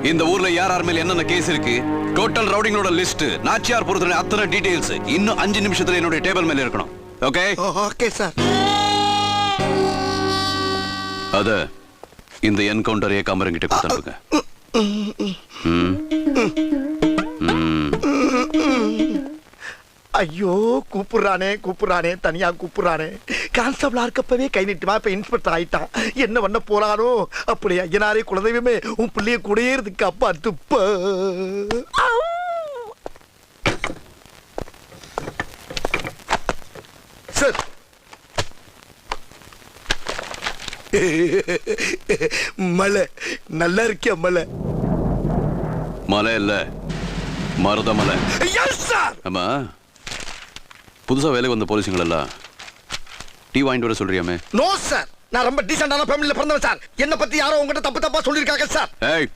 இந்த ஊர்ல யார் மேல என்னென்ன கேஸ் இருக்கு, டோட்டல் ரவுடிங்களோட லிஸ்ட், நாச்சியார் பொறுத்தவரை அத்தனை டீடைல்ஸ் இன்னும் 5 நிமிஷத்துல என்னோட டேபிள் மேல இருக்கணும். ஓகே? Okay sir. அத இந்த என்கவுண்டர் ஏகாம்பரம் கிட்ட கொடுத்துருங்க. ஐயோ கூப்பிடுறானே தனியா கூப்பிடுறானே. கான்ஸ்டபிளா இருக்கப்பவே கை நீட்டுமா, இப்ப இன்ஸ்பெக்டர் ஆயிட்டான். என்ன பண்ண போறானோ? அப்படியே ஐயனாரே குலதெய்வமே, உன் பிள்ளைய கூடயே இருக்கு அப்பா துப்ப. சார் மலை நல்லா இருக்கியா? மலை மலை இல்ல, மருத மலை. ஆமா, புதுசா வேலைக்கு வந்த போலீஸுங்கள் எல்லாம் டீ வாங்கிட்டு வர சொல்றியாமே? நோ சார், நான் ரொம்ப டீசென்டான ஃபேமிலில பிறந்தவன் சார். என்ன பத்தி யாரோ உங்ககிட்ட தப்பா சொல்லிருக்காங்க சார். ஏய்,